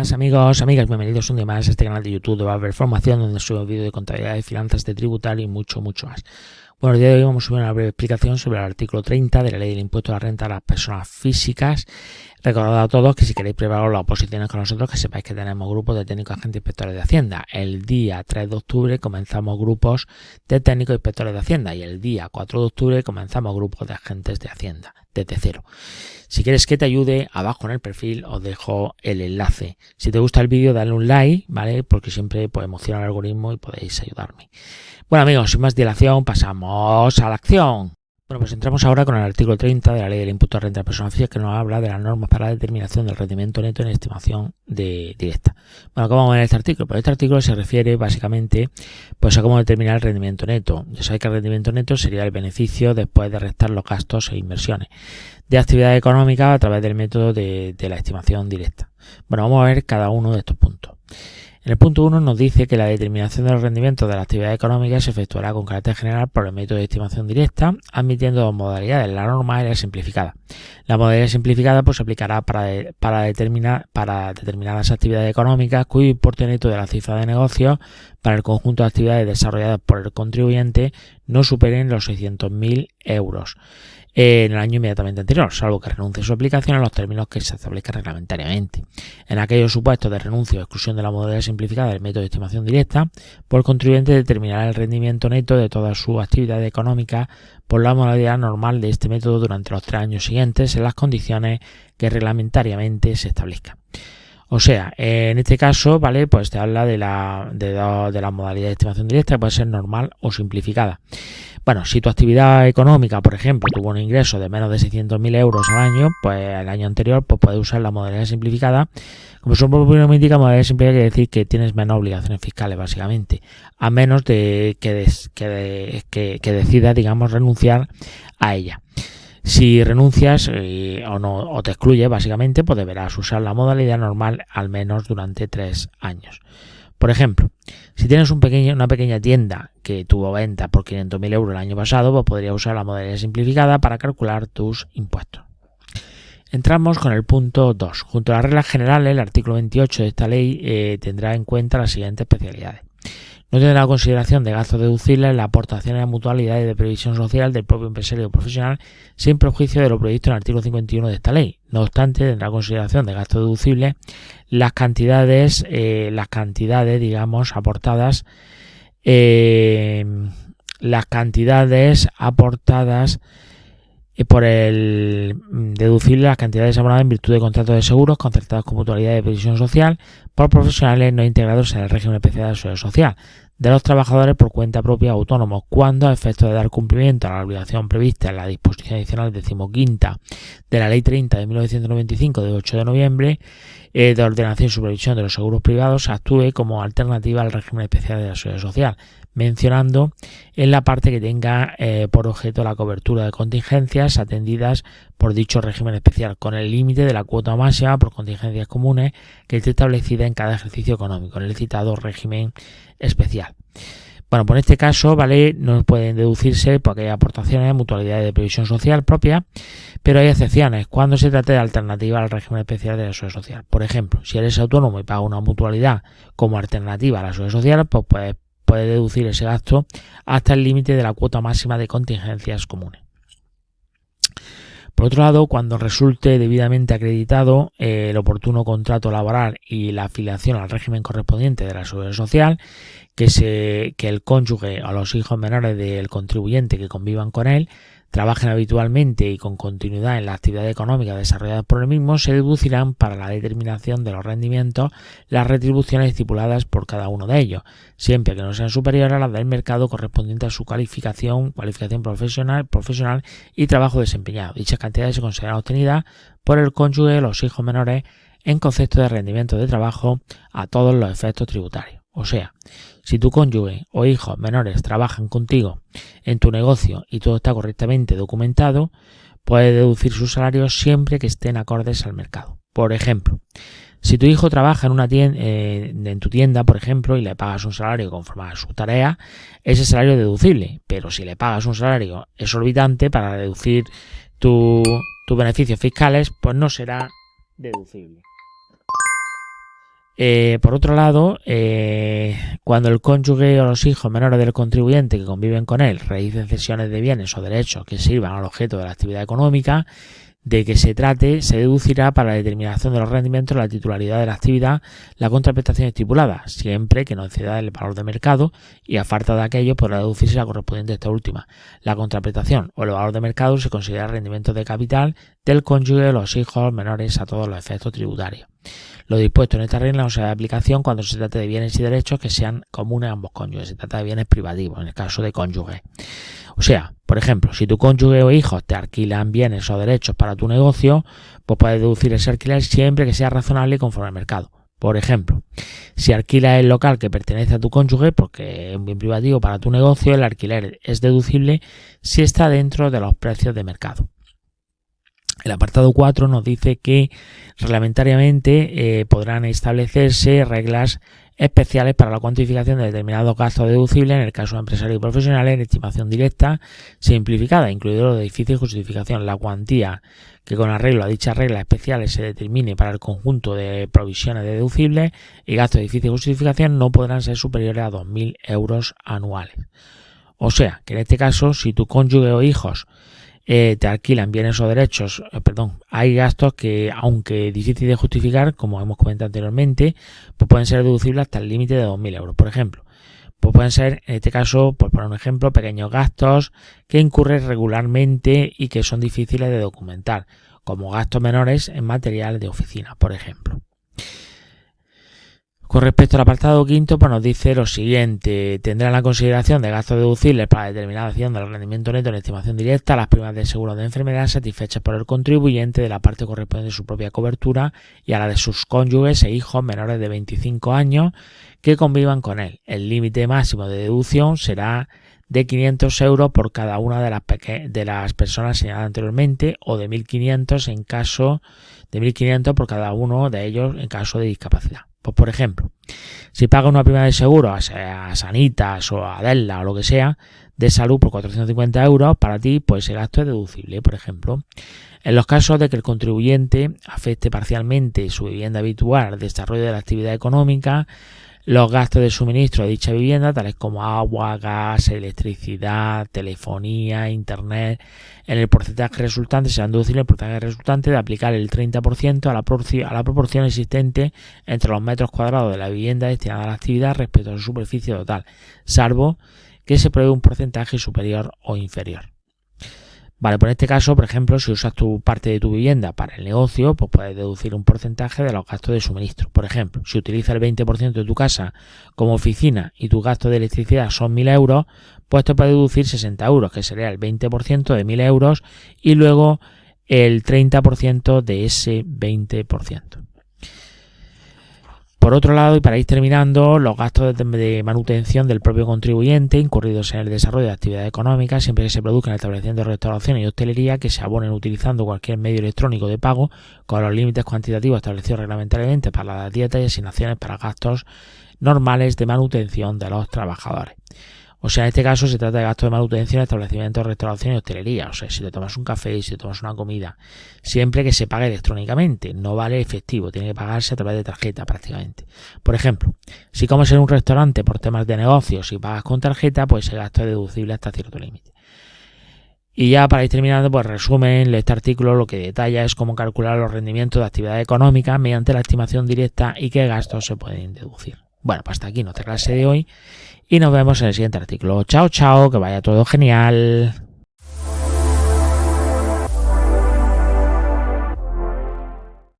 Buenas amigos, amigas, bienvenidos un día más a este canal de YouTube de Valver Formación, donde subo vídeos de contabilidad, de finanzas, de tributario y mucho más. Bueno, el día de hoy vamos a subir una breve explicación sobre el artículo 30 de la Ley del Impuesto a la Renta a las Personas Físicas. Recordad a todos que si queréis probar las oposiciones con nosotros, que sepáis que tenemos grupos de técnicos agentes inspectores de Hacienda. El día 3 de octubre comenzamos grupos de técnicos inspectores de Hacienda y el día 4 de octubre comenzamos grupos de agentes de Hacienda, desde cero. Si quieres que te ayude, abajo en el perfil os dejo el enlace. Si te gusta el vídeo, dale un like, ¿vale? Porque siempre emociona el algoritmo y podéis ayudarme. Bueno amigos, sin más dilación, pasamos a la acción. Bueno, pues entramos ahora con el artículo 30 de la Ley del Impuesto a la Renta de Personas Físicas, que nos habla de las normas para la determinación del rendimiento neto en estimación directa. Bueno, ¿cómo vamos a ver este artículo? Pues este artículo se refiere básicamente pues, a cómo determinar el rendimiento neto. Ya sabéis que el rendimiento neto sería el beneficio después de restar los gastos e inversiones de actividad económica a través del método de la estimación directa. Bueno, vamos a ver cada uno de estos puntos. En el punto 1 nos dice que la determinación de los rendimientos de la actividad económica se efectuará con carácter general por el método de estimación directa, admitiendo dos modalidades, la normal y la simplificada. La modalidad simplificada pues, se aplicará para determinadas actividades económicas cuyo importe neto de la cifra de negocio para el conjunto de actividades desarrolladas por el contribuyente no superen los 600.000 euros. En el año inmediatamente anterior, salvo que renuncie su aplicación en los términos que se establezcan reglamentariamente. En aquellos supuestos de renuncio o exclusión de la modalidad simplificada del método de estimación directa, pues el contribuyente determinará el rendimiento neto de todas sus actividades económicas por la modalidad normal de este método durante los 3 años siguientes en las condiciones que reglamentariamente se establezcan. O sea, en este caso, ¿vale? Pues te habla de la modalidad de estimación directa, que puede ser normal o simplificada. Bueno, si tu actividad económica, por ejemplo, tuvo un ingreso de menos de 600.000 euros al año, pues el año anterior pues puedes usar la modalidad simplificada. Como su propio nombre indica, modalidad simplificada quiere decir que tienes menos obligaciones fiscales, básicamente, a menos de que decidas, digamos, renunciar a ella. Si renuncias o te excluyes, básicamente, pues deberás usar la modalidad normal al menos durante 3 años. Por ejemplo, si tienes una pequeña tienda que tuvo venta por 500.000 euros el año pasado, pues podrías usar la modalidad simplificada para calcular tus impuestos. Entramos con el punto 2. Junto a las reglas generales, el artículo 28 de esta ley tendrá en cuenta las siguientes especialidades. No tendrá consideración de gastos deducibles las aportaciones a mutualidades de previsión social del propio empresario profesional sin perjuicio de lo previsto en el artículo 51 de esta ley. No obstante, tendrá consideración de gastos deducibles las cantidades, digamos, aportadas, por el deducible las cantidades abonadas en virtud de contratos de seguros concertados con mutualidades de previsión social por profesionales no integrados en el régimen especial de la seguridad social de los trabajadores por cuenta propia autónomos, cuando a efectos de dar cumplimiento a la obligación prevista en la disposición adicional 15ª de la Ley 30 de 1995 de 8 de noviembre de ordenación y supervisión de los seguros privados actúe como alternativa al régimen especial de la seguridad social, mencionando en la parte que tenga por objeto la cobertura de contingencias atendidas por dicho régimen especial, con el límite de la cuota máxima por contingencias comunes que esté establecida en cada ejercicio económico, en el citado régimen especial. Bueno, por este caso, ¿vale? No pueden deducirse por aquellas aportaciones de mutualidades de previsión social propia, pero hay excepciones cuando se trate de alternativa al régimen especial de la seguridad social. Por ejemplo, si eres autónomo y pagas una mutualidad como alternativa a la seguridad social, pues puedes deducir ese gasto hasta el límite de la cuota máxima de contingencias comunes. Por otro lado, cuando resulte debidamente acreditado el oportuno contrato laboral y la afiliación al régimen correspondiente de la seguridad social, que el cónyuge o los hijos menores del contribuyente que convivan con él trabajen habitualmente y con continuidad en la actividad económica desarrollada por el mismo, se deducirán para la determinación de los rendimientos las retribuciones estipuladas por cada uno de ellos, siempre que no sean superiores a las del mercado correspondiente a su cualificación profesional y trabajo desempeñado. Dichas cantidades se consideran obtenidas por el cónyuge o los hijos menores en concepto de rendimiento de trabajo a todos los efectos tributarios. O sea, si tu cónyuge o hijos menores trabajan contigo en tu negocio y todo está correctamente documentado, puedes deducir sus salarios siempre que estén acordes al mercado. Por ejemplo, si tu hijo trabaja en tu tienda, por ejemplo, y le pagas un salario conforme a su tarea, ese salario es deducible. Pero si le pagas un salario exorbitante para deducir tus beneficios fiscales, pues no será deducible. Por otro lado, cuando el cónyuge o los hijos menores del contribuyente que conviven con él realicen cesiones de bienes o derechos que sirvan al objeto de la actividad económica de que se trate, se deducirá para la determinación de los rendimientos la titularidad de la actividad la contraprestación estipulada, siempre que no exceda el valor de mercado, y a falta de aquello podrá deducirse la correspondiente a esta última. La contraprestación o el valor de mercado se considera rendimiento de capital del cónyuge o los hijos menores a todos los efectos tributarios. Lo dispuesto en esta regla no será de aplicación cuando se trate de bienes y derechos que sean comunes a ambos cónyuges. Se trata de bienes privativos, en el caso de cónyuge. O sea, por ejemplo, si tu cónyuge o hijos te alquilan bienes o derechos para tu negocio, pues puedes deducir ese alquiler siempre que sea razonable y conforme al mercado. Por ejemplo, si alquilas el local que pertenece a tu cónyuge porque es un bien privativo para tu negocio, el alquiler es deducible si está dentro de los precios de mercado. El apartado 4 nos dice que reglamentariamente podrán establecerse reglas especiales para la cuantificación de determinados gastos deducibles en el caso de empresarios y profesionales en estimación directa simplificada, incluido lo de difícil justificación. La cuantía que con arreglo a dichas reglas especiales se determine para el conjunto de provisiones deducibles y gastos de difícil justificación no podrán ser superiores a 2.000 euros anuales. O sea, que en este caso, si tu cónyuge o hijos te alquilan bienes o derechos, hay gastos que, aunque difícil de justificar, como hemos comentado anteriormente, pues pueden ser deducibles hasta el límite de 2.000 euros. Por ejemplo, pues pueden ser, en este caso, por poner un ejemplo, pequeños gastos que incurren regularmente y que son difíciles de documentar, como gastos menores en material de oficina, por ejemplo. Con respecto al apartado 5, pues nos dice lo siguiente: tendrán la consideración de gastos deducibles para la determinación del rendimiento neto en estimación directa las primas de seguro de enfermedad satisfechas por el contribuyente de la parte correspondiente de su propia cobertura y a la de sus cónyuges e hijos menores de 25 años que convivan con él. El límite máximo de deducción será de 500 euros por cada una de las personas señaladas anteriormente, o de 1.500 en caso de 1.500 por cada uno de ellos en caso de discapacidad. Pues por ejemplo, si paga una prima de seguro a Sanitas o a Adela o lo que sea de salud por 450 euros, para ti pues el gasto es deducible, por ejemplo. En los casos de que el contribuyente afecte parcialmente su vivienda habitual al desarrollo de la actividad económica, los gastos de suministro de dicha vivienda, tales como agua, gas, electricidad, telefonía, internet, en el porcentaje resultante serán deducibles el porcentaje resultante de aplicar el 30% a la proporción existente entre los metros cuadrados de la vivienda destinada a la actividad respecto a su superficie total, salvo que se pruebe un porcentaje superior o inferior. Vale, pues en este caso, por ejemplo, si usas tu parte de tu vivienda para el negocio, pues puedes deducir un porcentaje de los gastos de suministro. Por ejemplo, si utilizas el 20% de tu casa como oficina y tus gastos de electricidad son 1.000 euros, pues te puedes deducir 60 euros, que sería el 20% de 1.000 euros, y luego el 30% de ese 20%. Por otro lado, y para ir terminando, los gastos de manutención del propio contribuyente incurridos en el desarrollo de actividades económicas, siempre que se produzcan establecimientos de restauración y hostelería, que se abonen utilizando cualquier medio electrónico de pago con los límites cuantitativos establecidos reglamentariamente para las dietas y asignaciones para gastos normales de manutención de los trabajadores. O sea, en este caso se trata de gastos de manutención, establecimientos de restauración y hostelería. O sea, si te tomas un café, si te tomas una comida, siempre que se pague electrónicamente, no vale efectivo, tiene que pagarse a través de tarjeta prácticamente. Por ejemplo, si comes en un restaurante por temas de negocios y pagas con tarjeta, pues ese gasto es deducible hasta cierto límite. Y ya para ir terminando, pues resumen de este artículo, lo que detalla es cómo calcular los rendimientos de actividad económica mediante la estimación directa y qué gastos se pueden deducir. Bueno, pues hasta aquí nuestra clase de hoy y nos vemos en el siguiente artículo. Chao, chao, que vaya todo genial.